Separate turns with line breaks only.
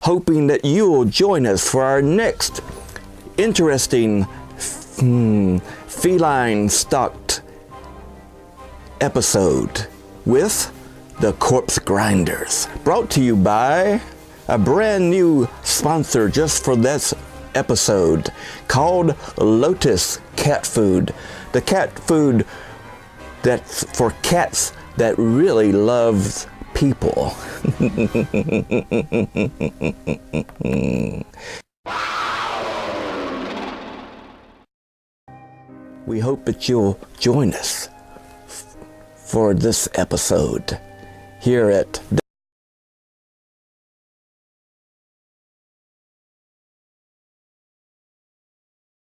hoping that you will join us for our next interesting feline-stocked episode with the Corpse Grinders, brought to you by a brand new sponsor just for this episode called Lotus Cat Food. The cat food that's for cats that really loves people. We hope that you'll join us for this episode here at